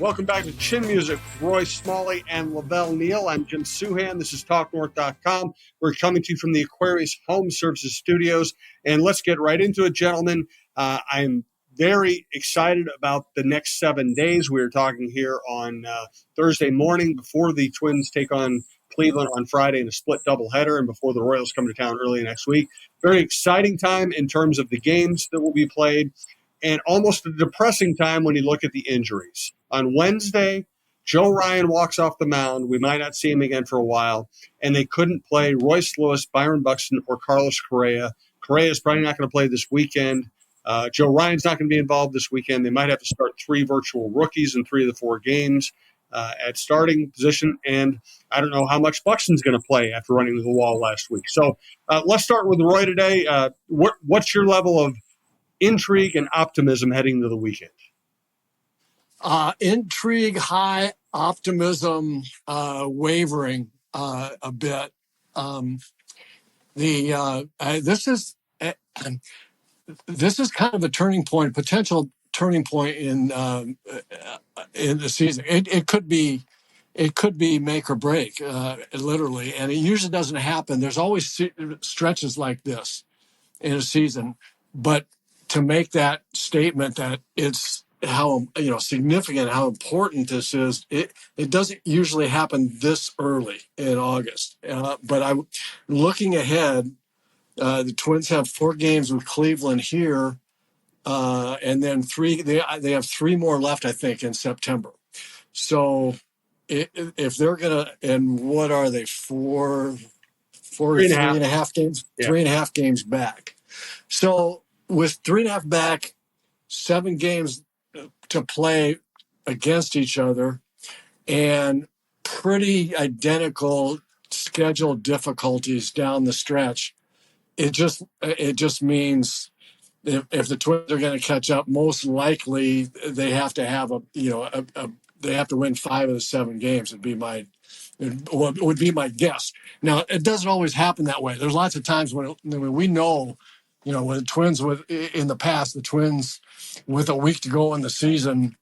Welcome back to Chin Music with Roy Smalley and LaVelle Neal. I'm Jim Souhan. This is TalkNorth.com. We're coming to you from the Aquarius Home Services Studios. And let's get right into it, gentlemen. I'm very excited about the next 7 days. We were talking here on Thursday morning before the Twins take on Cleveland on Friday in a split doubleheader and before the Royals come to town early next week. Very exciting time in terms of the games that will be played. And almost a depressing time when you look at the injuries. On Wednesday, Joe Ryan walks off the mound. We might not see him again for a while. And they couldn't play Royce Lewis, Byron Buxton, or Carlos Correa. Correa is probably not going to play this weekend. Joe Ryan's not going to be involved this weekend. They might have to start 3 virtual rookies in 3 of the 4 games at starting position. And I don't know how much Buxton's going to play after running to the wall last week. So let's start with Roy today. What's your level of intrigue and optimism heading into the weekend? Intrigue high, optimism wavering a bit. This is kind of a turning point, potential turning point in the season. It could be make or break, literally, and it usually doesn't happen. There's always stretches like this in a season, but to make that statement that it's how significant, how important this is, it doesn't usually happen this early in August. But I'm looking ahead. The Twins have 4 games with Cleveland here, and then 3. They have 3 more left, I think, in September. So if they're gonna, and what are they, 3.5 games, yeah. 3.5 games back. So with 3.5 back, 7 games to play against each other, and pretty identical schedule difficulties down the stretch, it just means if the Twins are going to catch up, most likely they have to have they have to win 5 of the 7 games. It would be my guess. Now, it doesn't always happen that way. There's lots of times when we know, when the Twins in the past, the Twins with a week to go in the season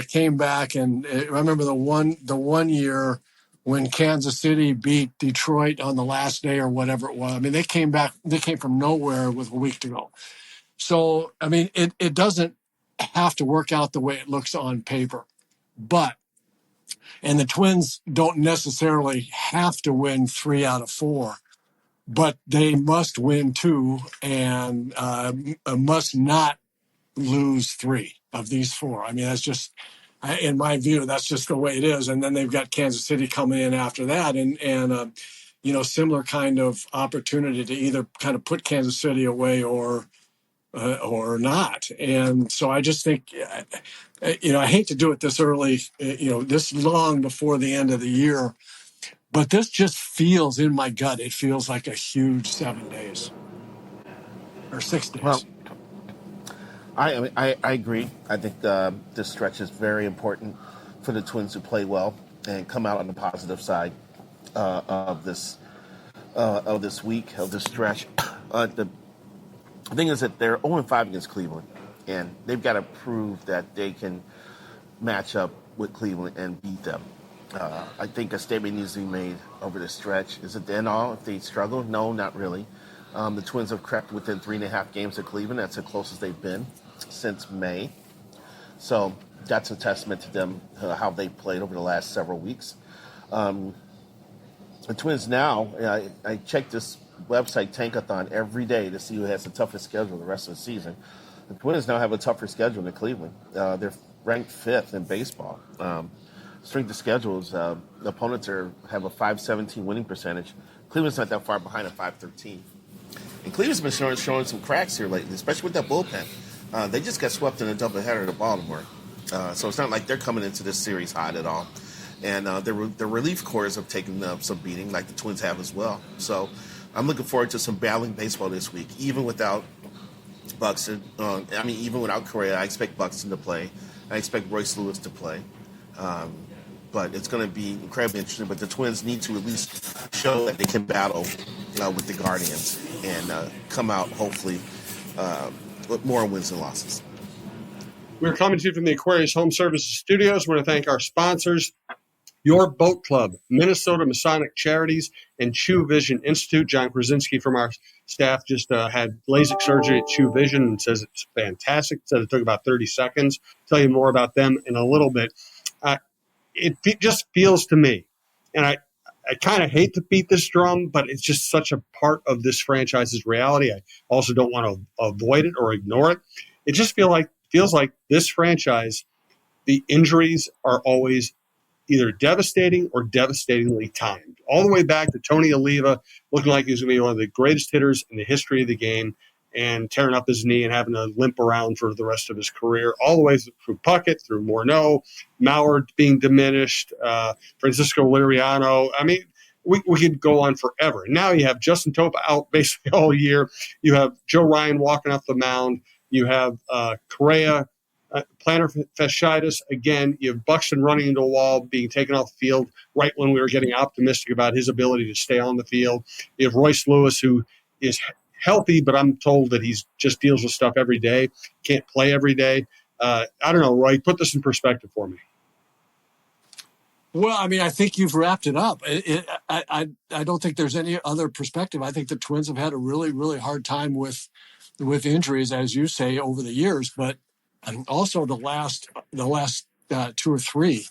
came back, and I remember the one year when Kansas City beat Detroit on the last day or whatever it was. I mean, they came from nowhere with a week to go. So, I mean, it doesn't have to work out the way it looks on paper, and the Twins don't necessarily have to win 3 out of 4, but they must win 2 and must not lose 3 of these 4. I mean, that's just, in my view, that's just the way it is. And then they've got Kansas City coming in after that, and similar kind of opportunity to either kind of put Kansas City away or not. And so I just think, I hate to do it this early, this long before the end of the year, but this just feels in my gut. It feels like a huge 7 days or 6 days. Well, I agree. I think this stretch is very important for the Twins to play well and come out on the positive side of this week, of this stretch. The thing is that they're 0-5 against Cleveland, and they've got to prove that they can match up with Cleveland and beat them. I think a statement needs to be made over the stretch. Is it the end all if they struggle? No, not really. The Twins have crept within 3.5 games of Cleveland. That's the closest they've been since May. So that's a testament to them, how they played over the last several weeks. The Twins now, I check this website Tankathon every day to see who has the toughest schedule the rest of the season. The Twins now have a tougher schedule than Cleveland. They're ranked 5th in baseball. Strength of schedules, the opponents have a .517 winning percentage. Cleveland's not that far behind at .513. And Cleveland's been showing some cracks here lately, especially with that bullpen. They just got swept in a doubleheader to Baltimore. So it's not like they're coming into this series hot at all. And the relief corps have taken some beating, like the Twins have as well. So I'm looking forward to some battling baseball this week, even without Buxton. Even without Correa, I expect Buxton to play. I expect Royce Lewis to play. But it's going to be incredibly interesting. But the Twins need to at least show that they can battle with the Guardians and come out, hopefully, with more wins than losses. We're coming to you from the Aquarius Home Services Studios. We want to thank our sponsors, Your Boat Club, Minnesota Masonic Charities, and Chew Vision Institute. John Krasinski from our staff just had LASIK surgery at Chew Vision and says it's fantastic. Said it took about 30 seconds. Tell you more about them in a little bit. It just feels to me, and I kind of hate to beat this drum, but it's just such a part of this franchise's reality. I also don't want to avoid it or ignore it. It just feels like this franchise, the injuries are always either devastating or devastatingly timed. All the way back to Tony Oliva looking like he was going to be one of the greatest hitters in the history of the game and tearing up his knee and having to limp around for the rest of his career, all the way through Puckett, through Morneau, Mauer being diminished, Francisco Liriano. I mean, we could go on forever. Now you have Justin Topa out basically all year. You have Joe Ryan walking off the mound. You have Correa, plantar fasciitis. Again, you have Buxton running into a wall, being taken off the field right when we were getting optimistic about his ability to stay on the field. You have Royce Lewis, who is healthy, but I'm told that he's just deals with stuff every day, can't play every day. I don't know, Roy, put this in perspective for me. Well, I mean, I think you've wrapped it up. I don't think there's any other perspective. I think the Twins have had a really, really hard time with injuries, as you say, over the years, but also the last 2 or 3,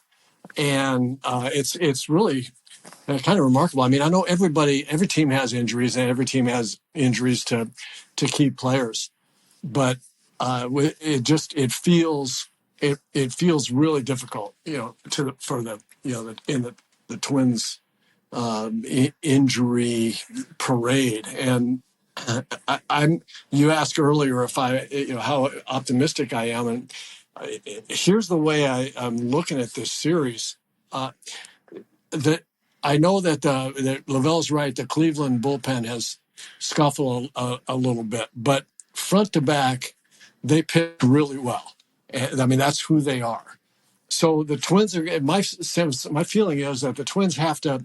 and it's really kind of remarkable. I mean, I know every team has injuries, and every team has injuries to key players, but it feels really difficult, in the Twins injury parade. And you asked earlier if how optimistic I am, and here's the way I'm looking at this series. That I know that LaVelle's right. The Cleveland bullpen has scuffled a little bit, but front to back, they pitch really well. And, I mean, that's who they are. So the Twins are. My feeling is that the Twins have to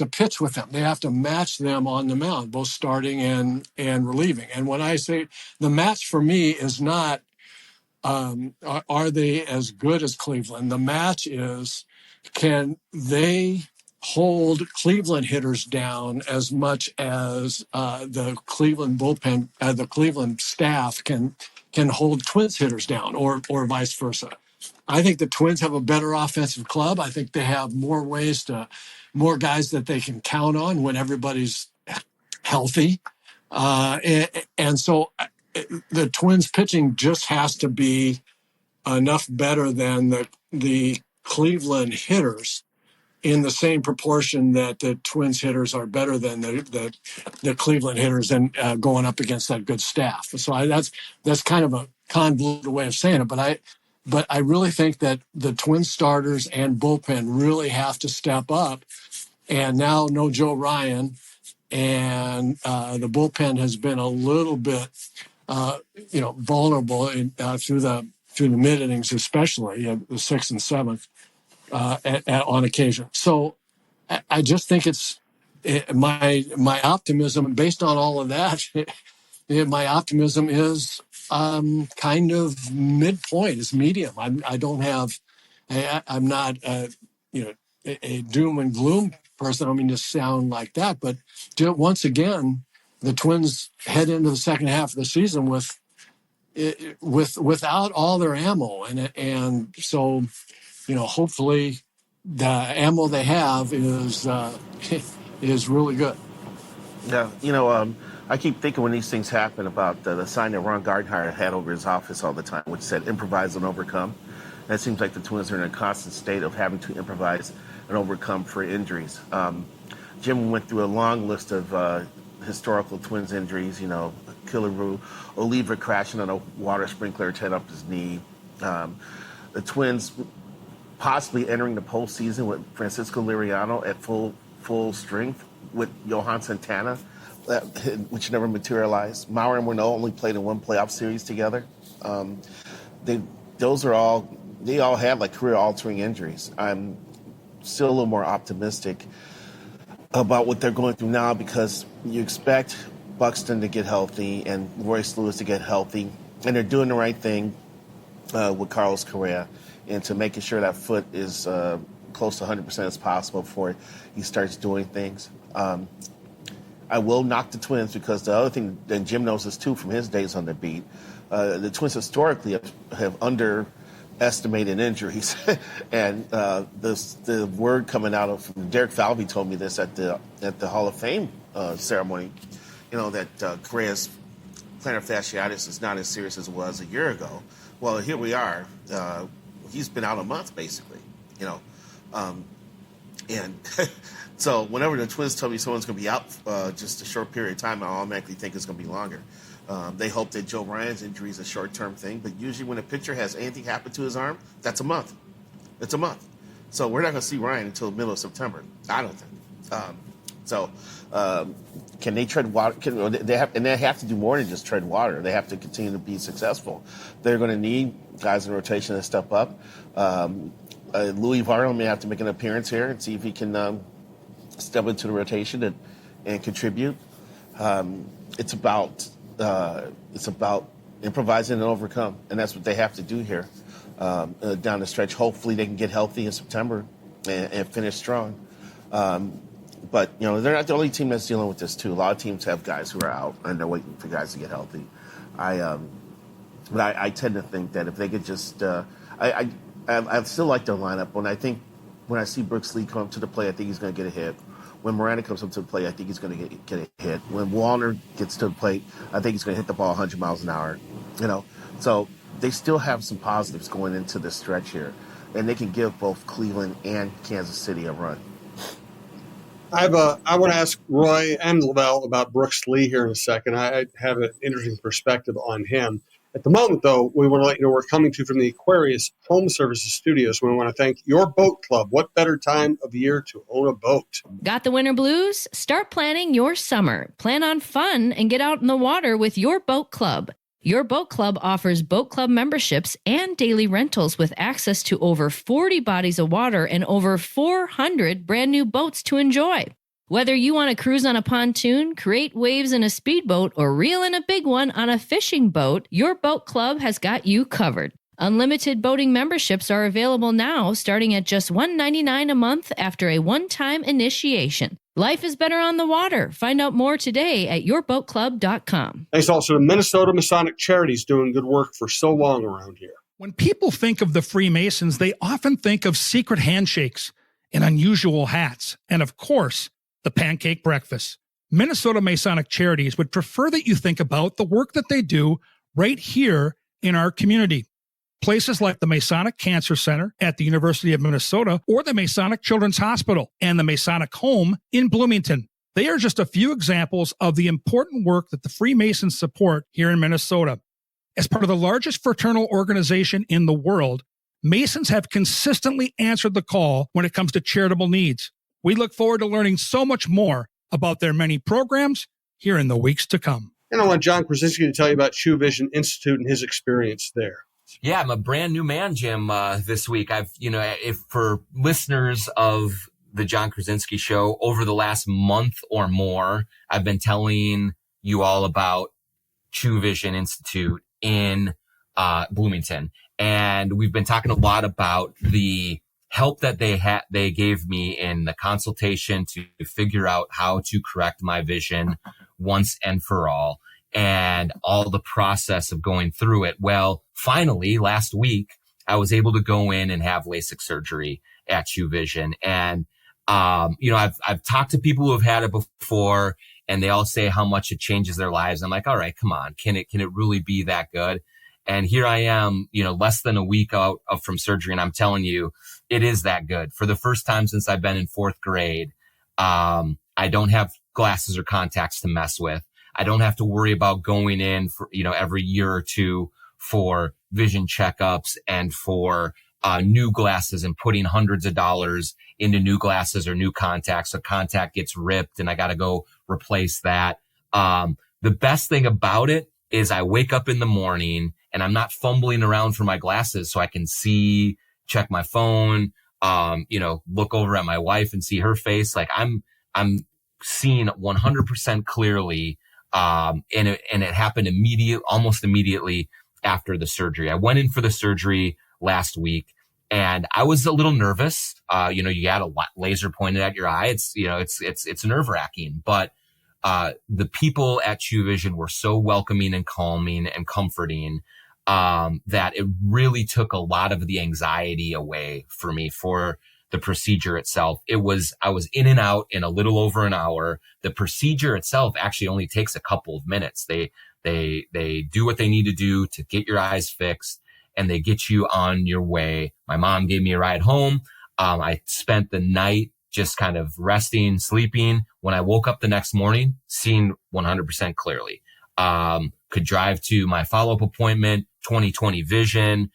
pitch with them. They have to match them on the mound, both starting and relieving. And when I say the match for me is not are they as good as Cleveland? The match is, can they hold Cleveland hitters down as much as the Cleveland bullpen, the Cleveland staff can hold Twins hitters down, or vice versa. I think the Twins have a better offensive club. I think they have more guys that they can count on when everybody's healthy. And so the Twins pitching just has to be enough better than the Cleveland hitters, in the same proportion that the Twins hitters are better than the Cleveland hitters, and going up against that good staff. So that's kind of a convoluted way of saying it, but I really think that the Twin starters and bullpen really have to step up. And now no Joe Ryan, and the bullpen has been a little bit vulnerable through the mid innings, especially the 6th and 7th on occasion. So I just think my optimism based on all of that. My optimism is kind of midpoint, is medium. I'm not a doom and gloom person. I don't mean to sound like that, but once again, the Twins head into the second half of the season without all their ammo, and so hopefully the ammo they have is is really good. Yeah, I keep thinking when these things happen about the sign that Ron Gardenhire had over his office all the time, which said improvise and overcome. And it seems like the Twins are in a constant state of having to improvise and overcome for injuries. Jim went through a long list of historical Twins injuries, Killebrew, Oliva crashing on a water sprinkler, tearing up his knee. The Twins possibly entering the postseason with Francisco Liriano at full strength, with Johan Santana, which never materialized. Mauer and Morneau only played in one playoff series together. They all had like career-altering injuries. I'm still a little more optimistic about what they're going through now, because you expect Buxton to get healthy and Royce Lewis to get healthy, and they're doing the right thing with Carlos Correa, and to making sure that foot is close to 100% as possible before he starts doing things. I will knock the Twins because the other thing, and Jim knows this too from his days on the beat, the Twins historically have underestimated injuries. And the word coming out of Derek Falvey told me this at the Hall of Fame ceremony, that Correa's plantar fasciitis is not as serious as it was a year ago. Well, here we are. He's been out a month, basically, and so whenever the Twins tell me someone's going to be out just a short period of time, I automatically think it's going to be longer. They hope that Joe Ryan's injury is a short-term thing, but usually when a pitcher has anything happen to his arm, that's a month. It's a month. So we're not going to see Ryan until the middle of September, I don't think. Can they tread water? They have to do more than just tread water. They have to continue to be successful. They're going to need guys in rotation to step up. Louis Varno may have to make an appearance here and see if he can step into the rotation and contribute. It's about improvising and overcome, and that's what they have to do here down the stretch. Hopefully, they can get healthy in September and finish strong. But they're not the only team that's dealing with this too. A lot of teams have guys who are out and they're waiting for guys to get healthy. But I tend to think that if they could just, I still like their lineup. When I see Brooks Lee come up to the plate, I think he's going to get a hit. When Miranda comes up to the plate, I think he's going to get a hit. When Wallner gets to the plate, I think he's going to hit the ball 100 miles an hour. So they still have some positives going into this stretch here, and they can give both Cleveland and Kansas City a run. I want to ask Roy and LaVelle about Brooks Lee here in a second. I have an interesting perspective on him. At the moment, though, we want to let you know we're coming to you from the Aquarius Home Services Studios. We want to thank your boat club. What better time of year to own a boat? Got the winter blues? Start planning your summer. Plan on fun and get out in the water with your boat club. Your boat club offers boat club memberships and daily rentals with access to over 40 bodies of water and over 400 brand new boats to enjoy. Whether you want to cruise on a pontoon, create waves in a speedboat, or reel in a big one on a fishing boat, your boat club has got you covered. Unlimited boating memberships are available now, starting at just $199 a month after a one-time initiation. Life is better on the water. Find out more today at yourboatclub.com. Thanks also to Minnesota Masonic Charities doing good work for so long around here. When people think of the Freemasons, they often think of secret handshakes and unusual hats, and of course, the pancake breakfast. Minnesota Masonic Charities would prefer that you think about the work that they do right here in our community. Places like the Masonic Cancer Center at the University of Minnesota or the Masonic Children's Hospital and the Masonic Home in Bloomington. They are just a few examples of the important work that the Freemasons support here in Minnesota. As part of the largest fraternal organization in the world, Masons have consistently answered the call when it comes to charitable needs. We look forward to learning so much more about their many programs here in the weeks to come. And I want John Krasinski to tell you about True Vision Institute and his experience there. Yeah, I'm a brand new man, Jim, this week. If for listeners of the John Krasinski show over the last month or more, I've been telling you all about True Vision Institute in Bloomington. And we've been talking a lot about the help that they gave me in the consultation to figure out how to correct my vision once and for all, and all the process of going through it. Well, finally, last week, I was able to go in and have LASIK surgery at True Vision. And, I've talked to people who have had it before, and they all say how much it changes their lives. I'm like, all right, come on. Can it really be that good? And here I am, less than a week out from surgery. And I'm telling you, it is that good. For the first time since I've been in fourth grade, I don't have glasses or contacts to mess with. I don't have to worry about going in for, every year or two for vision checkups and for new glasses and putting hundreds of dollars into new glasses or new contacts. A contact gets ripped and I got to go replace that. The best thing about it is I wake up in the morning and I'm not fumbling around for my glasses so I can see, check my phone, look over at my wife and see her face. Like I'm seeing 100% clearly. And it happened almost immediately after the surgery. I went in for the surgery last week and I was a little nervous. You had a laser pointed at your eye. It's nerve wracking, but the people at True Vision were so welcoming and calming and comforting that it really took a lot of the anxiety away for me for the procedure itself. I was in and out in a little over an hour. The procedure itself actually only takes a couple of minutes. They do what they need to do to get your eyes fixed and they get you on your way. My mom gave me a ride home. I spent the night just kind of resting, sleeping. When I woke up the next morning, seeing 100% clearly. Could drive to my follow-up appointment, 20/20 vision.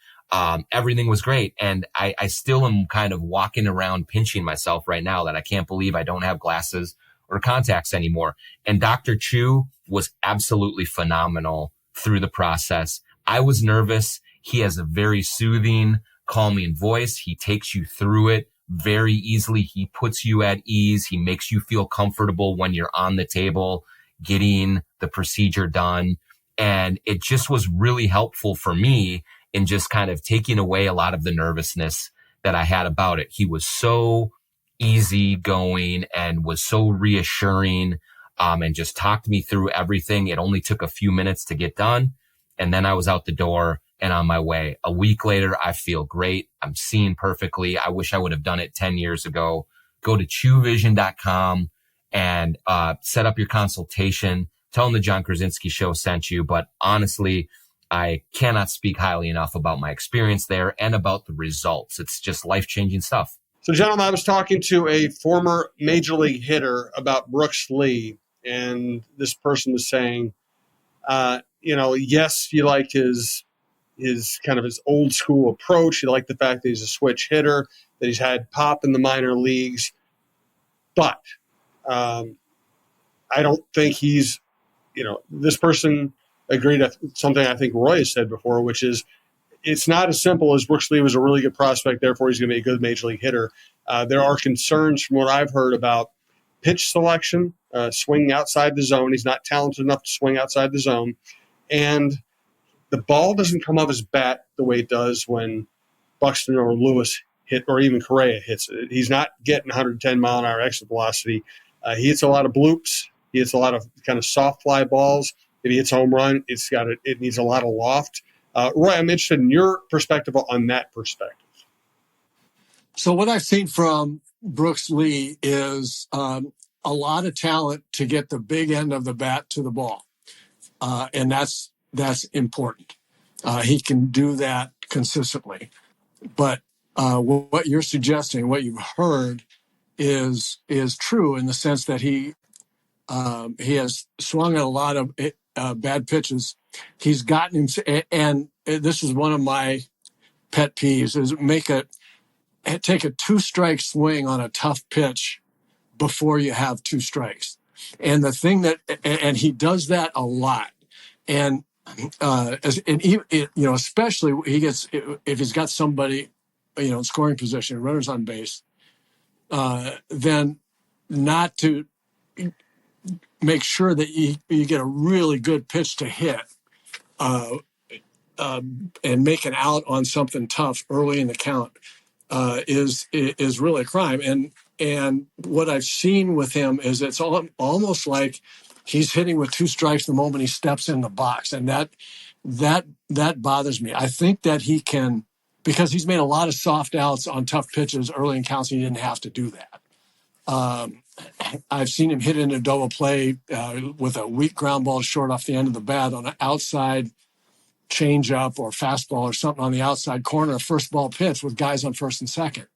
Everything was great. And I still am kind of walking around pinching myself right now that I can't believe I don't have glasses or contacts anymore. And Dr. Chu was absolutely phenomenal through the process. I was nervous. He has a very soothing, calming voice. He takes you through it very easily. He puts you at ease. He makes you feel comfortable when you're on the table getting the procedure done. And it just was really helpful for me in just kind of taking away a lot of the nervousness that I had about it. He was so easygoing and was so reassuring, and just talked me through everything. It only took a few minutes to get done. And then I was out the door and on my way. A week later, I feel great. I'm seeing perfectly. I wish I would have done it 10 years ago. Go to chewvision.com and set up your consultation. Tell them the John Krasinski Show sent you. But honestly, I cannot speak highly enough about my experience there and about the results. It's just life-changing stuff. So, gentlemen, I was talking to a former major league hitter about Brooks Lee, and this person was saying, yes, you like his kind of his old school approach. You like the fact that he's a switch hitter, that he's had pop in the minor leagues, but I don't think he's, this person agreed to something I think Roy has said before, which is it's not as simple as Brooks Lee was a really good prospect, therefore he's going to be a good major league hitter. There are concerns from what I've heard about pitch selection, swinging outside the zone. He's not talented enough to swing outside the zone. And the ball doesn't come off his bat the way it does when Buxton or Lewis hit, or even Correa hits it. He's not getting 110 mile an hour exit velocity. He hits a lot of bloops. He hits a lot of kind of soft fly balls. If he hits home run, it needs a lot of loft. Roy, I'm interested in your perspective on that perspective. So what I've seen from Brooks Lee is a lot of talent to get the big end of the bat to the ball, and that's important. He can do that consistently. But what you're suggesting, what you've heard, is true in the sense that he has swung at a lot of bad pitches. He's gotten him, and this is one of my pet peeves: is take a 2-strike swing on a tough pitch before you have 2 strikes. And the thing and he does that a lot. And especially if he's got somebody, in scoring position, runners on base, then not to make sure that you get a really good pitch to hit, and make an out on something tough early in the count is really a crime. And what I've seen with him is it's almost like he's hitting with 2 strikes the moment he steps in the box, and that bothers me. I think that he can, because he's made a lot of soft outs on tough pitches early in counts, and he didn't have to do that. I've seen him hit in a double play with a weak ground ball short off the end of the bat on an outside changeup or fastball or something on the outside corner, a first ball pitch with guys on first and second.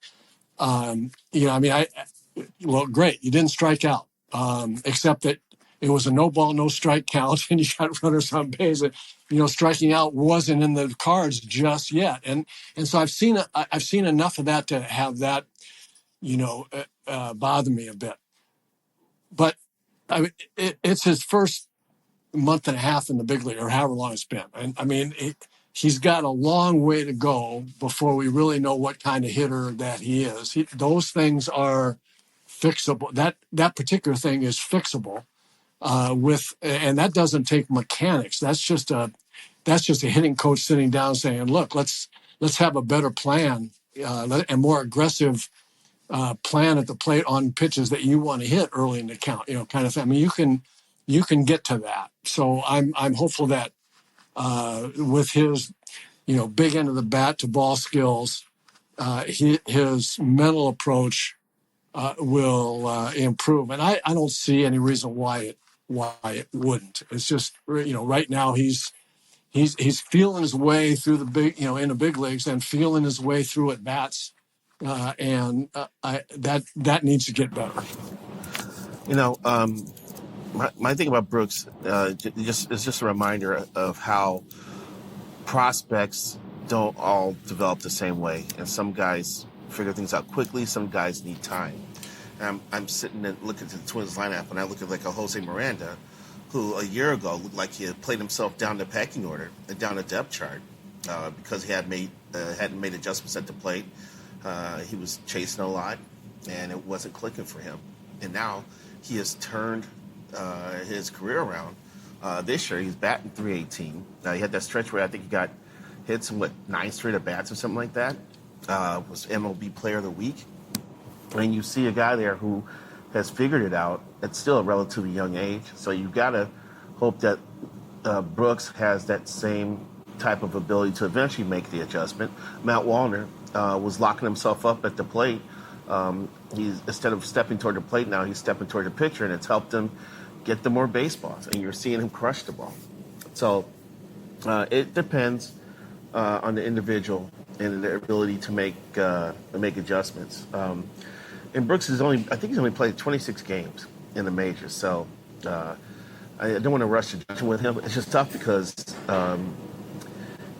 Great, you didn't strike out, except that it was a no ball, no strike count, and you got runners on base. Striking out wasn't in the cards just yet, and so I've seen enough of that to have that, bother me a bit. But it's his first month and a half in the big league, or however long it's been. And he's got a long way to go before we really know what kind of hitter that he is. Those things are fixable. That particular thing is fixable and that doesn't take mechanics. That's just that's just a hitting coach sitting down saying, look, let's have a better plan and more aggressive plan at the plate on pitches that you want to hit early in the count, kind of thing. I mean, you can get to that. So I'm hopeful that with his, big end of the bat to ball skills, his mental approach will improve. And I don't see any reason why it wouldn't. It's just, right now he's feeling his way through the big, in the big leagues and feeling his way through at bats. That needs to get better. My thing about Brooks is just a reminder of how prospects don't all develop the same way, and some guys figure things out quickly. Some guys need time. And I'm sitting and looking at the Twins lineup, and I look at like a Jose Miranda, who a year ago looked like he had played himself down the pecking order and down the depth chart because he hadn't made adjustments at the plate. He was chasing a lot, and it wasn't clicking for him. And now he has turned his career around. This year, he's batting .318. He had that stretch where I think he got hit some 9 straight at bats or something like that. Was MLB Player of the Week. And you see a guy there who has figured it out at still a relatively young age. So you've got to hope that Brooks has that same type of ability to eventually make the adjustment. Matt Wallner was locking himself up at the plate. He's instead of stepping toward the plate now, he's stepping toward the pitcher, and it's helped him get the more baseballs, and you're seeing him crush the ball. So it depends on the individual and their ability to make adjustments. And Brooks he's only played 26 games in the majors, so I don't want to rush to judging with him. It's just tough because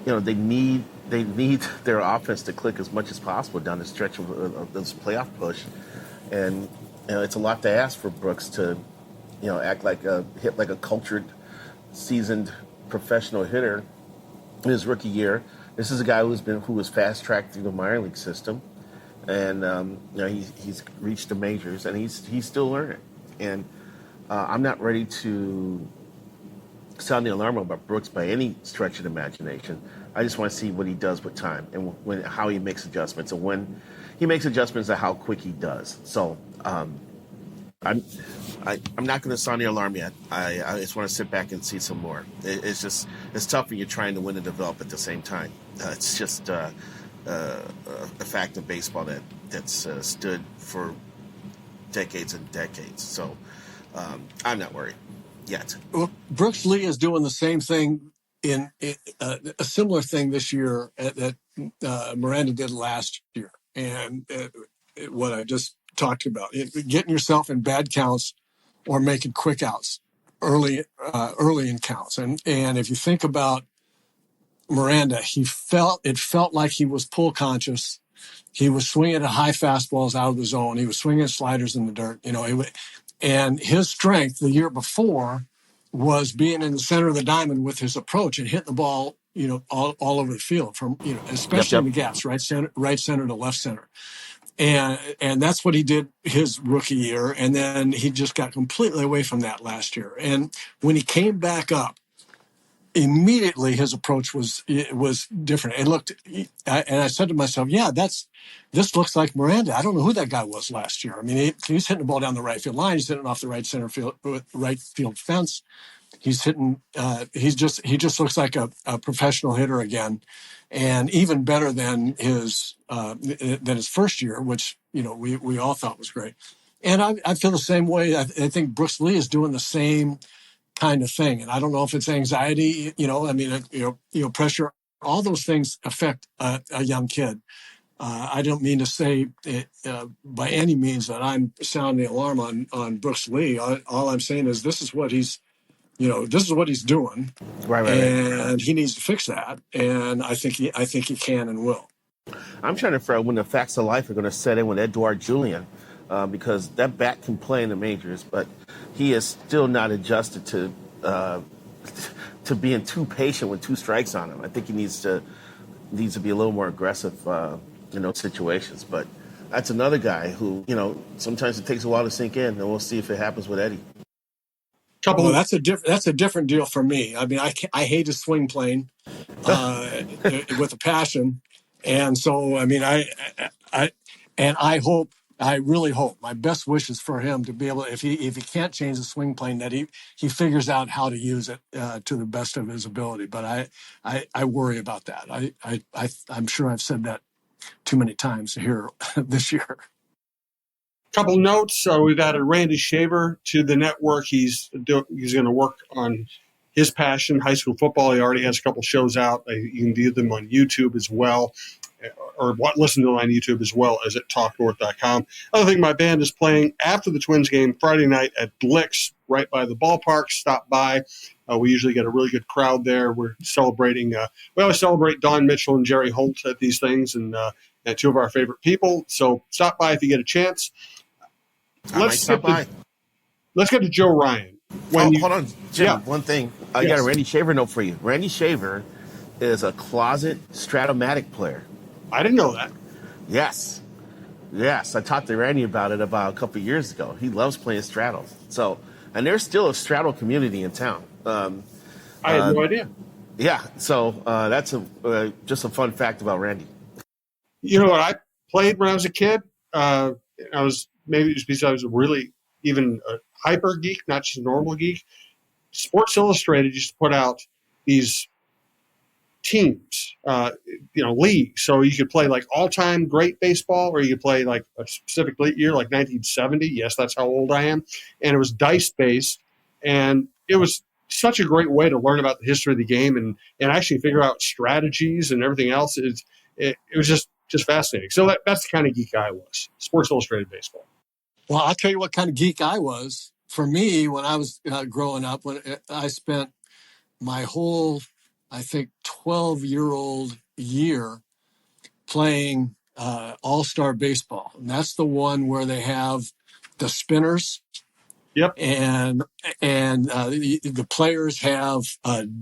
they need their offense to click as much as possible down the stretch of this playoff push, and it's a lot to ask for Brooks to act like hit like a cultured, seasoned professional hitter in his rookie year. This is a guy who was fast tracked through the minor league system, and he's reached the majors, and he's still learning. And I'm not ready to sound the alarm about Brooks by any stretch of the imagination. I just want to see what he does with time and how he makes adjustments, and when he makes adjustments and how quick he does. So I'm not going to sound the alarm yet. I just want to sit back and see some more. It's tough when you're trying to win and develop at the same time. It's just a fact of baseball that's stood for decades and decades. So I'm not worried yet. Well, Brooks Lee is doing the same thing in a similar thing this year that Miranda did last year, and what I just talked about, getting yourself in bad counts or making quick outs early in counts. And if you think about Miranda, it felt like he was pull conscious. He was swinging at high fastballs out of the zone. He was swinging sliders in the dirt. And his strength the year before was being in the center of the diamond with his approach and hitting the ball, all over the field from, especially in the gaps, right center to left center. And that's what he did his rookie year. And then he just got completely away from that last year. And when he came back up, immediately his approach was different. It looked, and I said to myself, this looks like Miranda. I don't know who that guy was last year. I mean, he's hitting the ball down the right field line. He's hitting it off the right field fence. He's hitting. He just looks like a professional hitter again, and even better than his first year, which we all thought was great. And I feel the same way. I think Brooks Lee is doing the same kind of thing. And I don't know if it's anxiety, pressure. All those things affect a young kid. I don't mean to say by any means that I'm sounding the alarm on Brooks Lee. All I'm saying is this is what he's doing, right. And he needs to fix that. And I think he can and will. I'm trying to figure out when the facts of life are going to set in with Edouard Julien, because that bat can play in the majors, but he is still not adjusted to being too patient with 2 strikes on him. I think he needs to be a little more aggressive, situations. But that's another guy who, sometimes it takes a while to sink in, and we'll see if it happens with Eddie. Couple. Well, that's a different deal for me. I mean, I hate to swing plane with a passion, and so I mean, I really hope, my best wishes for him to be able, if he can't change the swing plane, that he figures out how to use it to the best of his ability. But I worry about that. I'm sure I've said that too many times here this year. Couple notes. We've added Randy Shaver to the network. He's going to work on his passion, high school football. He already has a couple shows out. You can view them on YouTube as well, or listen to them on YouTube as well as at talknorth.com. Other thing, my band is playing after the Twins game Friday night at Blick's right by the ballpark. Stop by. We usually get a really good crowd there. We're celebrating. We always celebrate Don Mitchell and Jerry Holt at these things, and two of our favorite people. So stop by if you get a chance. Let's get to Joe Ryan. Hold on, Jim. Yeah. One thing. I got a Randy Shaver note for you. Randy Shaver is a closet Stratomatic player. I didn't know that. Yes. I talked to Randy about it about a couple of years ago. He loves playing Stratos. So, and there's still a Strato community in town. I had no idea. Yeah. So that's just a fun fact about Randy. You know what I played when I was a kid? Maybe just because I was really even a hyper geek, not just a normal geek. Sports Illustrated used to put out these teams, leagues. So you could play like all-time great baseball, or you could play like a specific year, like 1970. Yes, that's how old I am. And it was dice-based, and it was such a great way to learn about the history of the game and actually figure out strategies and everything else. It was just fascinating. So that's the kind of geek I was. Sports Illustrated baseball. Well, I'll tell you what kind of geek I was. For me, when I was growing up, when I spent my whole, I think, 12-year-old year playing all-star baseball. And that's the one where they have the spinners. Yep. And the players have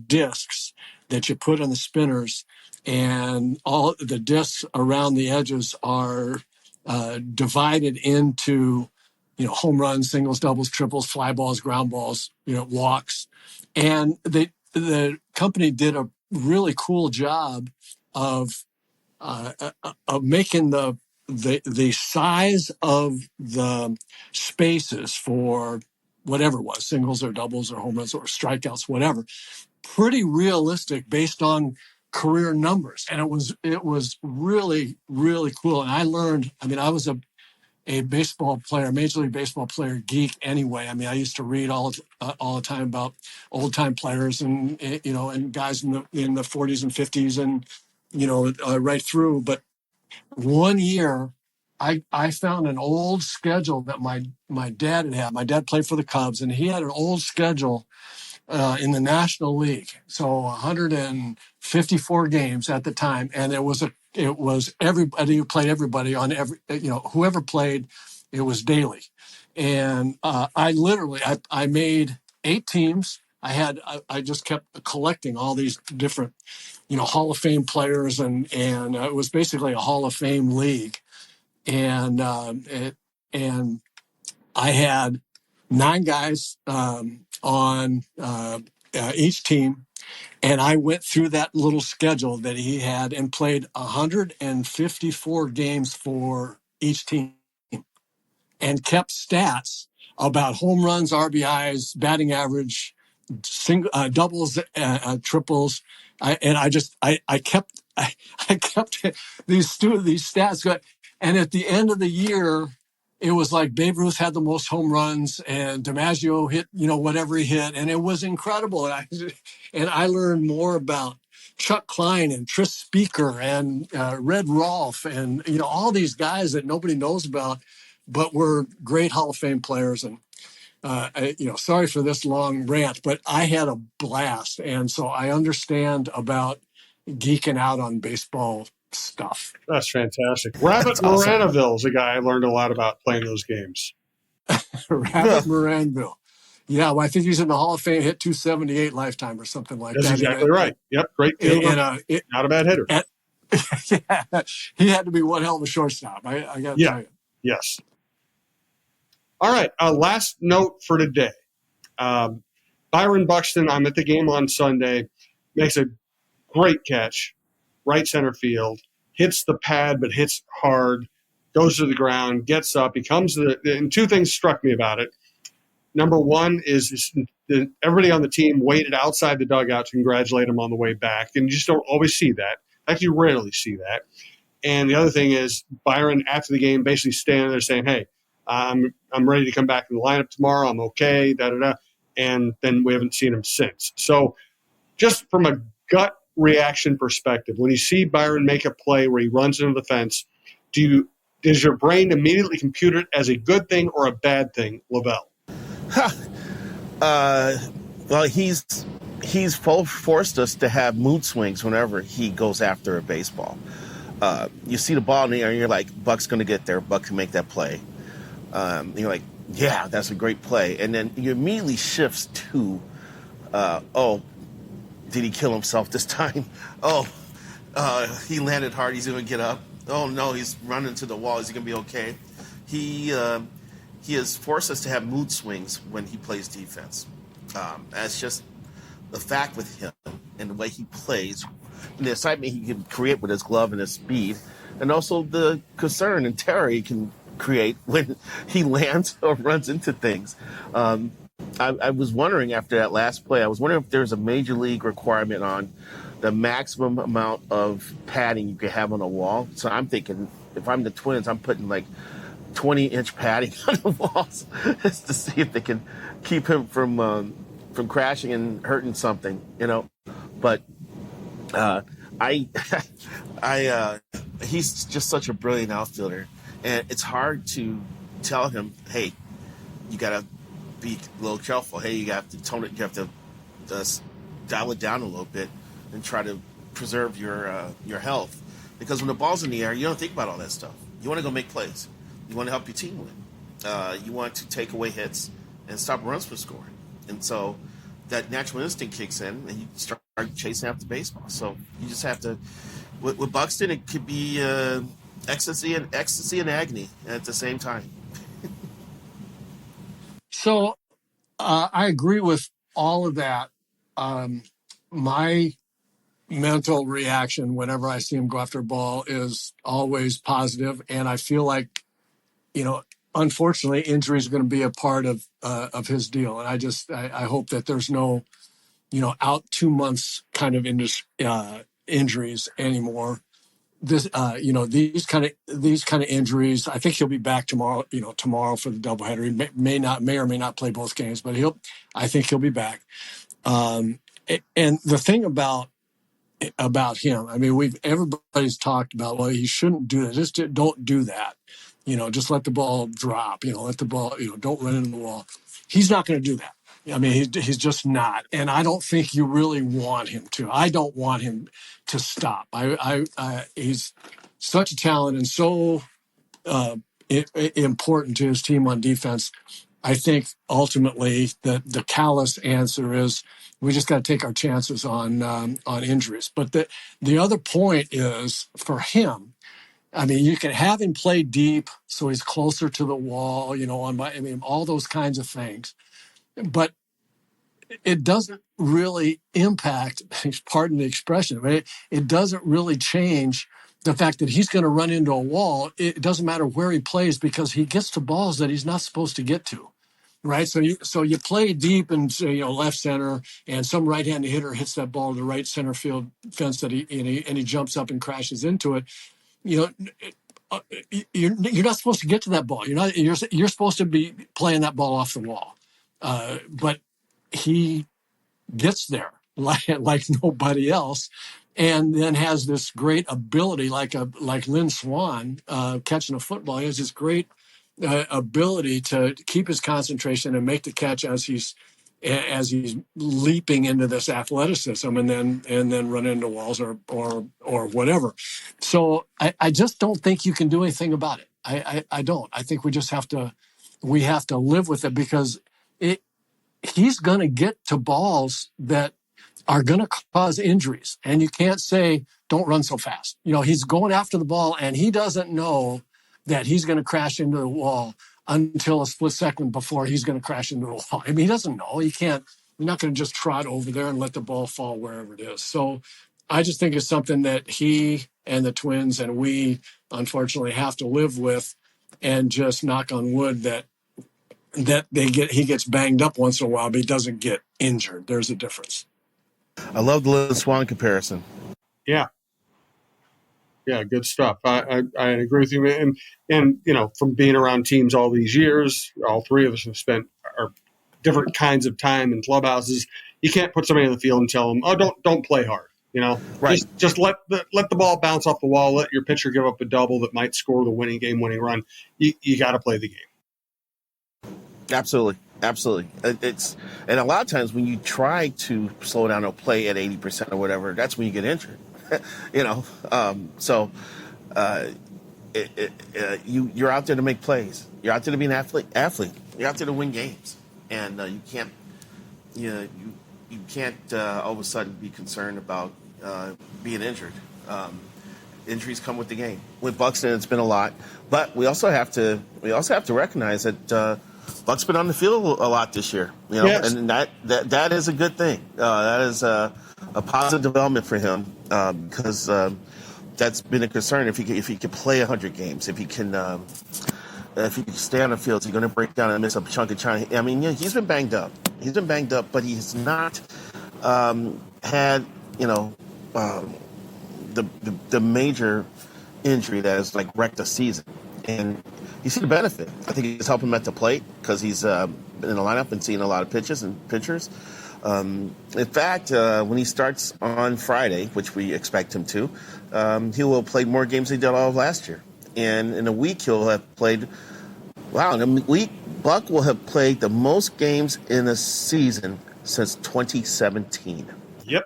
discs that you put on the spinners, and all the discs around the edges are divided into, home runs, singles, doubles, triples, fly balls, ground balls, walks. And the company did a really cool job of making the size of the spaces for whatever it was, singles or doubles or home runs or strikeouts, whatever, pretty realistic based on career numbers. And it was really, really cool. And I learned, I was a baseball player, Major League Baseball player geek anyway. I used to read all the time about old time players and guys in the 40s and 50s and, right through. But one year, I found an old schedule that my dad had. My dad played for the Cubs, and he had an old schedule in the National League. So 154 games at the time, and it was everybody who played everybody on every whoever played, it was daily. And I made 8 teams. I just kept collecting all these different Hall of Fame players, and it was basically a Hall of Fame league. And I had 9 guys on each team, and I went through that little schedule that he had and played 154 games for each team, and kept stats about home runs, RBIs, batting average, doubles, triples. I kept these stats. And at the end of the year, it was like Babe Ruth had the most home runs, and DiMaggio hit, whatever he hit, and it was incredible. And I learned more about Chuck Klein and Tris Speaker and Red Rolfe and all these guys that nobody knows about, but were great Hall of Fame players. And sorry for this long rant, but I had a blast, and so I understand about geeking out on baseball stuff. That's fantastic. Rabbit Moranaville is a guy I learned a lot about playing those games. Rabbit Moranville. Yeah, well, I think he's in the Hall of Fame, hit 278 lifetime or something like That's that. exactly right. Yep, great fielder, not a bad hitter. Yeah, he had to be one hell of a shortstop. I got to tell you. Yes. All right, last note for today. Byron Buxton, I'm at the game on Sunday, makes a great catch, right center field, hits the pad but hits hard, goes to the ground, gets up. He comes to and two things struck me about it. Number one is everybody on the team waited outside the dugout to congratulate him on the way back, and you just don't always see that. Actually, you rarely see that. And the other thing is Byron, after the game, basically standing there saying, hey, I'm ready to come back in the lineup tomorrow. I'm okay, da-da-da. And then we haven't seen him since. So just from a gut reaction perspective, when you see Byron make a play where he runs into the fence, does your brain immediately compute it as a good thing or a bad thing, LaVelle? Well, he's forced us to have mood swings whenever he goes after a baseball. You see the ball in the air, and you're like, Buck's going to get there. Buck can make that play. You're like, yeah, that's a great play. And then you immediately shifts to, did he kill himself this time? He landed hard. He's going to get up. Oh, no, he's running to the wall. Is he going to be okay? He has forced us to have mood swings when he plays defense. That's just the fact with him and the way he plays, and the excitement he can create with his glove and his speed, and also the concern and terror he can create when he lands or runs into things. I was wondering after that last play, if there's a major league requirement on the maximum amount of padding you can have on a wall. So I'm thinking, if I'm the Twins, I'm putting like 20-inch padding on the walls just to see if they can keep him from crashing and hurting something, But he's just such a brilliant outfielder, and it's hard to tell him, hey, you got to be a little careful. Hey, you have to tone it. You have to dial it down a little bit and try to preserve your health. Because when the ball's in the air, you don't think about all that stuff. You want to go make plays. You want to help your team win. You want to take away hits and stop runs from scoring. And so that natural instinct kicks in, and you start chasing after baseball. So you just have to. With Buxton, it could be ecstasy and agony at the same time. So I agree with all of that. My mental reaction whenever I see him go after a ball is always positive, and I feel like, unfortunately, injury is going to be a part of his deal, and I hope that there's no, out 2 months kind of injuries anymore. This, these kind of injuries. I think he'll be back tomorrow. Tomorrow for the doubleheader. He may or may not play both games, but I think he'll be back. And the thing about him, I mean, everybody's talked about, well, he shouldn't do that. Just don't do that. Just let the ball drop. Let the ball. Don't run into the wall. He's not going to do that. I mean, he's just not, and I don't think you really want him to. I don't want him to stop. He's such a talent and so important to his team on defense. I think ultimately the callous answer is we just got to take our chances on injuries. But the other point is for him. I mean, you can have him play deep so he's closer to the wall. All those kinds of things. But it doesn't really impact, pardon the expression, right? It doesn't really change the fact that he's going to run into a wall. It doesn't matter where he plays because he gets to balls that he's not supposed to get to, right? So you play deep and left center, and some right-handed hitter hits that ball to the right center field fence that he jumps up and crashes into it. You're not supposed to get to that ball. You're supposed to be playing that ball off the wall, but he gets there like nobody else, and then has this great ability, like Lynn Swan catching a football. He has this great ability to keep his concentration and make the catch as he's leaping into this athleticism, and then run into walls or whatever. So I just don't think you can do anything about it. I don't. I think we just have to live with it because he's going to get to balls that are going to cause injuries. And you can't say, don't run so fast. He's going after the ball, and he doesn't know that he's going to crash into the wall until a split second before he's going to crash into the wall. I mean, he doesn't know. He can't You're not going to just trot over there and let the ball fall wherever it is. So I just think it's something that he and the Twins and we unfortunately have to live with, and just knock on wood that he gets banged up once in a while, but he doesn't get injured. There's a difference. I love the Swan comparison. Yeah. Yeah, good stuff. I agree with you. And from being around teams all these years, all three of us have spent our different kinds of time in clubhouses. You can't put somebody in the field and tell them, "Oh, don't play hard." Right. Just let the ball bounce off the wall. Let your pitcher give up a double that might score the game-winning run. You got to play the game. Absolutely. And a lot of times when you try to slow down or play at 80% or whatever, that's when you get injured. You're out there to make plays. You're out there to be an athlete. You're out there to win games, and you can't all of a sudden be concerned about being injured. Injuries come with the game. With Buxton, it's been a lot, but we also have to recognize that Buck's been on the field a lot this year. Yes. And that is a good thing. That is a positive development for him, because that's been a concern. If he can play 100 games, if he can stay on the field, he's going to break down and miss a chunk of time. I mean, he's been banged up. But he's not had the major injury that has wrecked the season. And you see the benefit. I think it's helped him at the plate because he's in the lineup and seeing a lot of pitches and pitchers. In fact, when he starts on Friday, which we expect him to, he will have played more games than he did all of last year. And in a week, he'll have played. Wow, in a week, Buck will have played the most games in a season since 2017. Yep.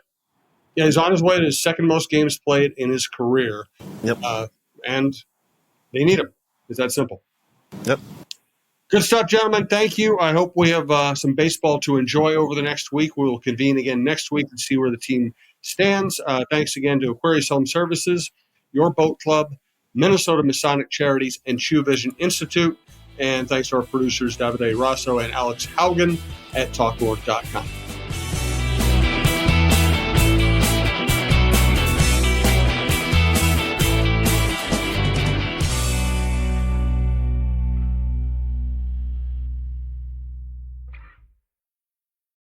Yeah, he's on his way to his second most games played in his career. Yep. And they need him. It's that simple. Yep. Good stuff, gentlemen. Thank you. I hope we have some baseball to enjoy over the next week. We will convene again next week and see where the team stands. Thanks again to Aquarius Home Services, Your Boat Club, Minnesota Masonic Charities, and True Vision Institute. And thanks to our producers, Davide Rosso and Alex Haugen at TalkNorth.com.